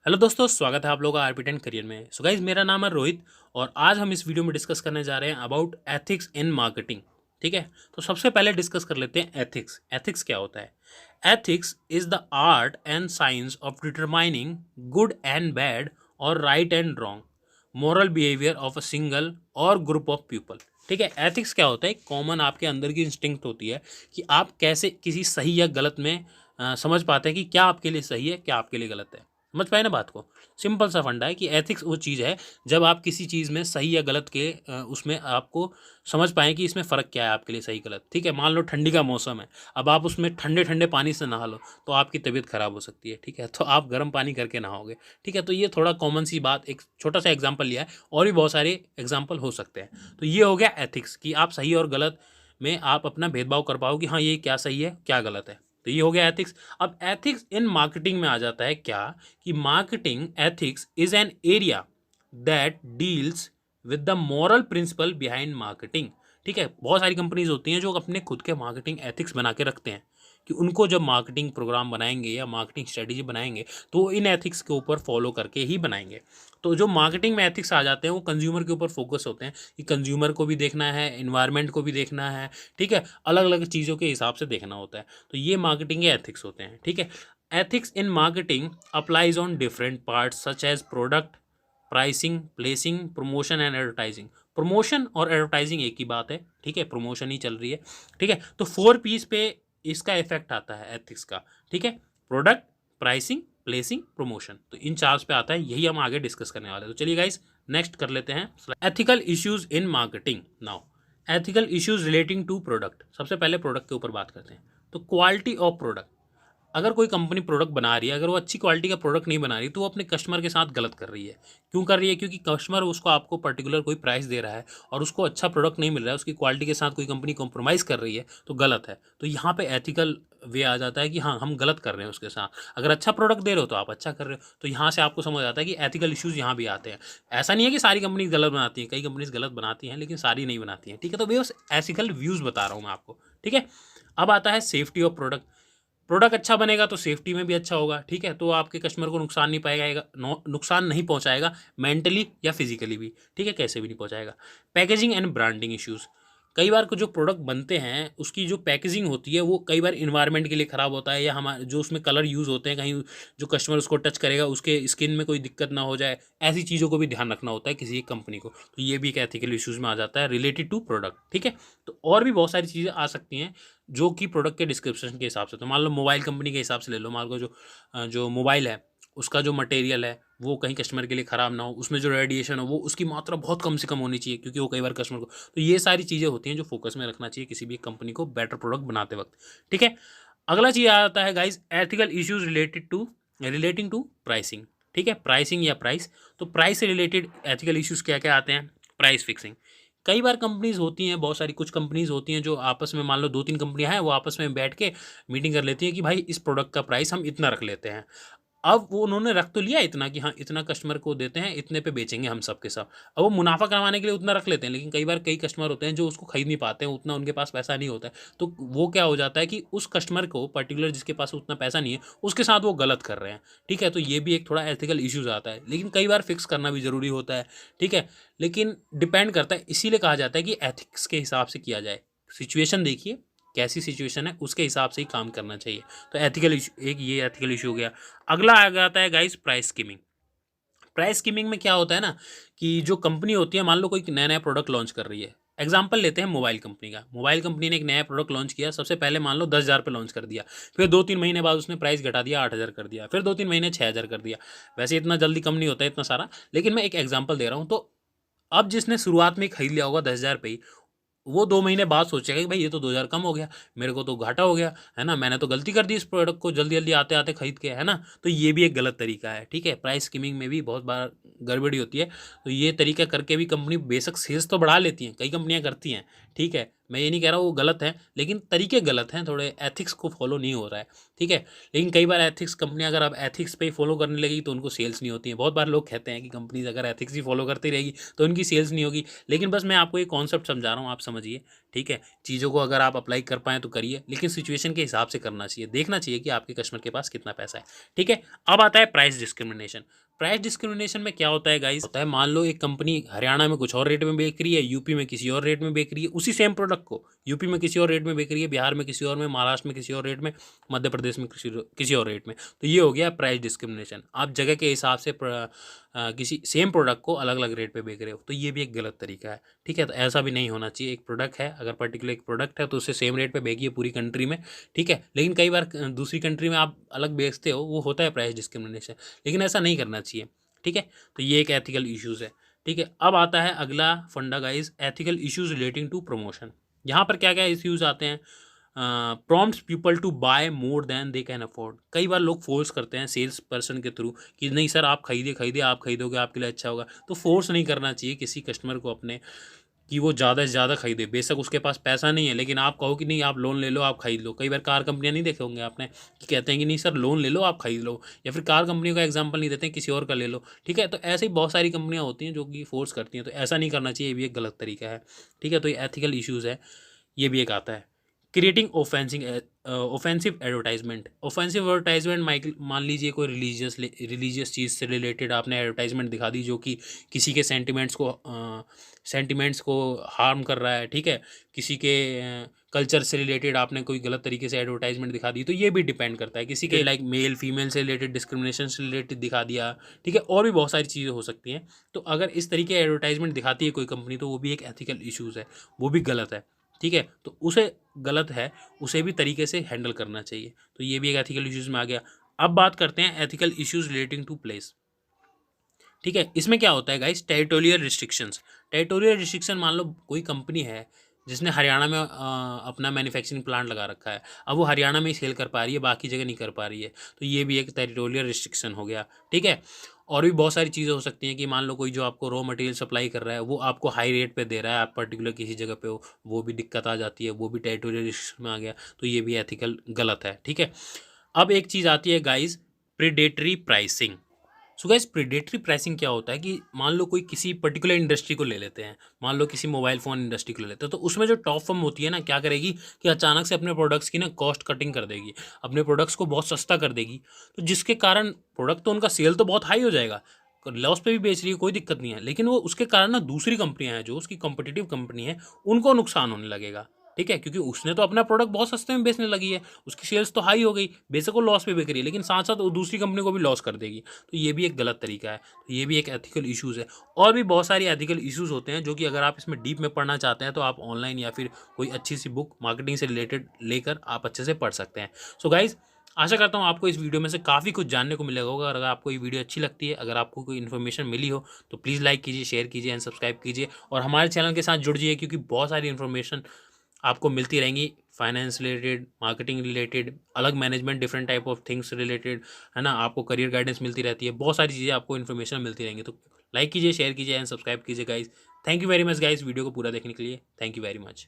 Hello दोस्तों, स्वागत है आप लोगों का आरपी10 करियर में। सो गाइज, मेरा नाम है रोहित और आज हम इस वीडियो में डिस्कस करने जा रहे हैं अबाउट एथिक्स इन मार्केटिंग। ठीक है, तो सबसे पहले डिस्कस कर लेते हैं एथिक्स। एथिक्स क्या होता है? Ethics is the art and science of determining good and bad और right and wrong moral behaviour of a single और ग्रुप ऑफ पीपल। ठीक है, एथिक्स क्या होता है? कॉमन आपके अंदर की इंस्टिंक्ट होती है कि आप कैसे किसी सही या गलत में समझ पाते हैं कि क्या आपके लिए सही है, क्या आपके लिए गलत है। समझ पाए ना बात को? सिंपल सा फंडा है कि एथिक्स वो चीज़ है जब आप किसी चीज़ में सही या गलत के उसमें आपको समझ पाएँ कि इसमें फ़र्क क्या है आपके लिए सही गलत। ठीक है, मान लो ठंडी का मौसम है, अब आप उसमें ठंडे ठंडे पानी से नहा लो तो आपकी तबीयत ख़राब हो सकती है। ठीक है, तो आप गर्म पानी करके नहाओगे। ठीक है, तो ये थोड़ा कॉमन सी बात, एक छोटा सा एग्जाम्पल लिया है और भी बहुत सारे एग्जाम्पल हो सकते हैं। तो ये हो गया एथिक्स कि आप सही और गलत में आप अपना भेदभाव कर पाओ कि हाँ, ये क्या सही है क्या गलत है। तो ये हो गया एथिक्स। अब एथिक्स इन मार्केटिंग में आ जाता है क्या, कि marketing ethics is an area that deals with the moral principle behind marketing. ठीक है, बहुत सारी कंपनीज होती हैं जो अपने खुद के मार्केटिंग एथिक्स बना के रखते हैं कि उनको जब मार्केटिंग प्रोग्राम बनाएंगे या मार्केटिंग स्ट्रेटेजी बनाएंगे तो वो इन एथिक्स के ऊपर फॉलो करके ही बनाएंगे। तो जो मार्केटिंग में एथिक्स आ जाते हैं वो कंज्यूमर के ऊपर फोकस होते हैं कि कंज्यूमर को भी देखना है, इन्वायरमेंट को भी देखना है। ठीक है, अलग अलग चीज़ों के हिसाब से देखना होता है। तो ये मार्केटिंग के एथिक्स होते हैं। ठीक है, ethics in marketing applies on different parts such as product, pricing, placing, promotion and advertising. Promotion और एडवर्टाइजिंग एक ही बात है। ठीक है, प्रमोशन ही चल रही है। ठीक है, तो 4 P's पे इसका इफेक्ट आता है एथिक्स का। ठीक है, प्रोडक्ट, प्राइसिंग, प्लेसिंग, प्रमोशन। तो इन चार्ज पे आता है, यही हम आगे डिस्कस करने वाले हैं। तो चलिए गाइस, नेक्स्ट कर लेते हैं ethical issues in marketing. Now ethical issues relating to product. सबसे पहले प्रोडक्ट के ऊपर बात करते हैं। तो क्वालिटी ऑफ प्रोडक्ट। अगर कोई कंपनी प्रोडक्ट बना रही है, अगर वो अच्छी क्वालिटी का प्रोडक्ट नहीं बना रही तो वो अपने कस्टमर के साथ गलत कर रही है। क्यों कर रही है? क्योंकि कस्टमर उसको आपको पर्टिकुलर कोई प्राइस दे रहा है और उसको अच्छा प्रोडक्ट नहीं मिल रहा है, उसकी क्वालिटी के साथ कोई कंपनी कॉम्प्रोमाइज़ कर रही है तो गलत है। तो यहाँ पे एथिकल वे आ जाता है कि हाँ, हम गलत कर रहे हैं उसके साथ। अगर अच्छा प्रोडक्ट दे रहे हो तो आप अच्छा कर रहे हो। तो यहाँ से आपको समझ आता है कि एथिकल इश्यूज़ यहाँ भी आते हैं। ऐसा नहीं है कि सारी कंपनीज गलत बनाती हैं, कई कंपनीज गलत बनाती हैं लेकिन सारी नहीं बनाती हैं। ठीक है, तो भैया उस एथिकल व्यूज़ बता रहा हूँ मैं आपको। ठीक है, अब आता है सेफ्टी ऑफ प्रोडक्ट। प्रोडक्ट अच्छा बनेगा तो सेफ्टी में भी अच्छा होगा। ठीक है, तो आपके कस्टमर को नुकसान नहीं पाएगा, नुकसान नहीं पहुंचाएगा मेंटली या फिजिकली भी। ठीक है, कैसे भी नहीं पहुंचाएगा। Packaging and branding issues. कई बार को जो प्रोडक्ट बनते हैं उसकी जो पैकेजिंग होती है वो कई बार इन्वायरमेंट के लिए ख़राब होता है, या हमारे जो उसमें कलर यूज़ होते हैं कहीं जो कस्टमर उसको टच करेगा उसके स्किन में कोई दिक्कत ना हो जाए। ऐसी चीज़ों को भी ध्यान रखना होता है किसी एक कंपनी को। तो ये भी एक एथिकल इश्यूज़ में आ जाता है रिलेटेड टू प्रोडक्ट। ठीक है, तो और भी बहुत सारी चीज़ें आ सकती हैं जो कि प्रोडक्ट के डिस्क्रिप्शन के हिसाब से। तो मान लो मोबाइल कंपनी के हिसाब से ले लो, मान लो जो मोबाइल है उसका जो मटेरियल है वो कहीं कस्टमर के लिए ख़राब ना हो, उसमें जो रेडिएशन हो वो उसकी मात्रा बहुत कम से कम होनी चाहिए क्योंकि वो कई बार कस्टमर को। तो ये सारी चीज़ें होती हैं जो फोकस में रखना चाहिए किसी भी कंपनी को बेटर प्रोडक्ट बनाते वक्त। ठीक है, अगला चीज़ आता है guys ethical issues relating to pricing. ठीक है, प्राइसिंग या प्राइस। तो प्राइस से रिलेटेड एथिकल इश्यूज क्या क्या आते हैं? Price fixing. कई बार कंपनीज होती हैं, बहुत सारी कुछ कंपनीज होती हैं जो आपस में, मान लो 2-3 कंपनियां हैं, वो आपस में बैठ के मीटिंग कर लेती हैं कि भाई इस प्रोडक्ट का प्राइस हम इतना रख लेते हैं। अब वो उन्होंने रख तो लिया इतना कि हाँ, इतना कस्टमर को देते हैं, इतने पे बेचेंगे हम सब के सब। अब वो मुनाफा कमाने के लिए उतना रख लेते हैं, लेकिन कई बार कई कस्टमर होते हैं जो उसको खरीद नहीं पाते हैं, उतना उनके पास पैसा नहीं होता है। तो वो क्या हो जाता है कि उस कस्टमर को पर्टिकुलर जिसके पास उतना पैसा नहीं है उसके साथ वो गलत कर रहे हैं। ठीक है, तो ये भी एक थोड़ा एथिकल इश्यूज आता है, लेकिन कई बार फिक्स करना भी ज़रूरी होता है। ठीक है, लेकिन डिपेंड करता है, इसीलिए कहा जाता है कि एथिक्स के हिसाब से किया जाए। सिचुएशन देखिए, कैसी सिचुएशन है उसके हिसाब से ही काम करना चाहिए। तो एथिकल इशू, एक ये एथिकल इशू हो गया। अगला आ जाता है guys price skimming. Price skimming में क्या होता है ना, कि जो कंपनी होती है, मान लो कोई नया नया प्रोडक्ट लॉन्च कर रही है। एग्जाम्पल लेते हैं मोबाइल कंपनी का। मोबाइल कंपनी ने एक नया प्रोडक्ट लॉन्च किया, सबसे पहले मान लो 10,000 पे लॉन्च कर दिया। फिर 2-3 महीने बाद उसने प्राइस घटा दिया, 8,000 कर दिया। फिर 2-3 महीने 6,000 कर दिया। वैसे इतना जल्दी कम नहीं होता है इतना सारा, लेकिन मैं एक एग्जाम्पल दे रहा हूँ। तो अब जिसने शुरुआत में खरीद लिया होगा 10,000 पे ही, वो 2 महीने बाद सोचेगा कि भाई ये तो 2,000 कम हो गया, मेरे को तो घाटा हो गया है ना, मैंने तो गलती कर दी इस प्रोडक्ट को जल्दी जल्दी आते आते खरीद के, है ना। तो ये भी एक गलत तरीका है। ठीक है, प्राइस स्कीमिंग में भी बहुत बार गड़बड़ी होती है। तो ये तरीका करके भी कंपनी बेशक सेल्स तो बढ़ा लेती हैं, कई कंपनियां करती हैं। ठीक है, मैं ये नहीं कह रहा वो गलत है, लेकिन तरीके गलत हैं, थोड़े एथिक्स को फॉलो नहीं हो रहा है, ठीक है। लेकिन कई बार एथिक्स कंपनी अगर अब एथिक्स पे ही फॉलो करने लगेगी तो उनको सेल्स नहीं होती है। बहुत बार लोग कहते हैं कि कंपनीज अगर एथिक्स ही फॉलो करती रहेगी तो उनकी सेल्स नहीं होगी, लेकिन बस मैं आपको एक कॉन्सेप्ट समझा रहा हूँ, आप समझिए, ठीक है। चीज़ों को अगर आप अप्लाई कर पाएँ तो करिए, लेकिन सिचुएशन के हिसाब से करना चाहिए, देखना चाहिए कि आपके कस्टमर के पास कितना पैसा है, ठीक है। अब आता है प्राइस डिस्क्रिमिनेशन। प्राइस डिस्क्रिमिनेशन में क्या होता है गाइस, होता है मान लो एक कंपनी हरियाणा में कुछ और रेट में बेच रही है, यूपी में किसी और रेट में बेच रही है, उसी सेम प्रोडक्ट को यूपी में किसी और रेट में बेच रही है, बिहार में किसी और में, महाराष्ट्र में किसी और रेट में, मध्य प्रदेश में किसी और रेट में। तो ये हो गया प्राइस डिस्क्रिमिनेशन। आप जगह के हिसाब से किसी सेम प्रोडक्ट को अलग अलग रेट पे बेच रहे हो, तो ये भी एक गलत तरीका है, ठीक है। तो ऐसा भी नहीं होना चाहिए। एक प्रोडक्ट है, अगर पर्टिकुलर एक प्रोडक्ट है तो उससे सेम रेट पे बेचिए पूरी कंट्री में, ठीक है। लेकिन कई बार दूसरी कंट्री में आप अलग बेचते हो, वो होता है प्राइस डिस्क्रिमिनेशन, लेकिन ऐसा नहीं करना चाहिए, ठीक है। तो ये एक एथिकल इश्यूज़ है, ठीक है। अब आता है अगला funda guys, ethical issues relating to promotion. यहाँ पर क्या क्या इश्यूज़ आते हैं, prompts people to buy more than they can afford. कई बार लोग फोर्स करते हैं सेल्स पर्सन के थ्रू कि नहीं सर आप खरीदिए खरीदिए, आप खरीदोगे आपके लिए अच्छा होगा। तो फोर्स नहीं करना चाहिए किसी कस्टमर को अपने कि वो ज़्यादा से ज़्यादा खरीदे। बेशक उसके पास पैसा नहीं है, लेकिन आप कहो कि नहीं आप लोन ले लो, आप खरीद लो। कई बार कार कंपनियां नहीं देखे होंगे आपने कि कहते हैं कि नहीं सर लोन ले लो, आप खरीद लो, या फिर कार कंपनियों का एग्जांपल नहीं देते हैं, किसी और का ले लो, ठीक है। तो ऐसे ही बहुत सारी कंपनियां होती हैं जो कि फोर्स करती हैं, तो ऐसा नहीं करना चाहिए, ये भी एक गलत तरीका है, ठीक है। तो ये एथिकल इश्यूज़ है, ये भी एक आता है। Creating offensive advertisement. Offensive advertisement मान लीजिए कोई रिलीजियस चीज़ से रिलेटेड आपने एडवर्टाइजमेंट दिखा दी जो कि किसी के सेंटिमेंट्स को हार्म कर रहा है, ठीक है। किसी के कल्चर से रिलेटेड आपने कोई गलत तरीके से एडवर्टाइजमेंट दिखा दी, तो ये भी डिपेंड करता है। किसी के लाइक मेल फीमेल से रिलेटेड डिस्क्रिमिनेशन से रिलेटेड दिखा दिया, ठीक है। और भी बहुत सारी चीज़ें हो सकती हैं। तो अगर इस तरीके एडवर्टाइजमेंट दिखाती है कोई कंपनी, तो वो भी एक एथिकल इश्यूज़ है, वो भी गलत है, ठीक है। तो उसे गलत है, उसे भी तरीके से हैंडल करना चाहिए। तो ये भी एक एथिकल इश्यूज़ में आ गया। अब बात करते हैं ethical issues relating to place, ठीक है। इसमें क्या होता है guys, territorial restrictions. Territorial restriction, मान लो कोई कंपनी है जिसने हरियाणा में अपना मैन्युफैक्चरिंग प्लांट लगा रखा है, अब वो हरियाणा में ही सेल कर पा रही है, बाकी जगह नहीं कर पा रही है, तो ये भी एक टेरिटोरियल रिस्ट्रिक्शन हो गया, ठीक है। और भी बहुत सारी चीज़ें हो सकती हैं कि मान लो कोई जो आपको रॉ मटेरियल सप्लाई कर रहा है वो आपको हाई रेट पे दे रहा है, आप पर्टिकुलर किसी जगह पे हो, वो भी दिक्कत आ जाती है, वो भी टेरिटोरियल रिस्ट्रिक्शन में आ गया, तो ये भी एथिकल गलत है, ठीक है। अब एक चीज़ आती है guys, predatory pricing. So guys predatory pricing क्या होता है कि मान लो कोई किसी पर्टिकुलर इंडस्ट्री को ले लेते हैं, मान लो किसी मोबाइल फ़ोन इंडस्ट्री को ले लेते हैं, तो उसमें जो टॉप फर्म होती है ना, क्या करेगी कि अचानक से अपने प्रोडक्ट्स की ना कॉस्ट कटिंग कर देगी, अपने प्रोडक्ट्स को बहुत सस्ता कर देगी, तो जिसके कारण प्रोडक्ट तो उनका सेल तो बहुत हाई हो जाएगा, लॉस पे भी बेच रही है कोई दिक्कत नहीं है, लेकिन वो उसके कारण ना दूसरी कंपनियां हैं जो उसकी कॉम्पिटिटिव कंपनी है उनको नुकसान होने लगेगा, ठीक है। क्योंकि उसने तो अपना प्रोडक्ट बहुत सस्ते में बेचने लगी है, उसकी सेल्स तो हाई हो गई, बेशक वो लॉस पे बिक रही है, लेकिन साथ साथ वो दूसरी कंपनी को भी लॉस कर देगी, तो ये भी एक गलत तरीका है, तो ये भी एक एथिकल इश्यूज़ है। और भी बहुत सारी एथिकल इश्यूज़ होते हैं जो कि अगर आप इसमें डीप में पढ़ना चाहते हैं तो आप ऑनलाइन या फिर कोई अच्छी सी बुक मार्केटिंग से रिलेटेड लेकर आप अच्छे से पढ़ सकते हैं। सो गाइज़, आशा करता हूँ आपको इस वीडियो में से काफ़ी कुछ जानने को मिलेगा होगा। अगर आपको ये वीडियो अच्छी लगती है, अगर आपको कोई इन्फॉर्मेशन मिली हो, तो प्लीज़ लाइक कीजिए, शेयर कीजिए एंड सब्सक्राइब कीजिए, और हमारे चैनल के साथ जुड़ जाइए, क्योंकि बहुत सारी इन्फॉर्मेशन आपको मिलती रहेंगी, फाइनेंस रिलेटेड, मार्केटिंग रिलेटेड, अलग management, different type of things related, है ना। आपको करियर गाइडेंस मिलती रहती है, बहुत सारी चीज़ें आपको इन्फॉर्मेशन मिलती रहेंगी। तो लाइक कीजिए, शेयर कीजिए एंड सब्सक्राइब कीजिए guys. Thank you very much guys video को पूरा देखने के लिए। Thank you very much.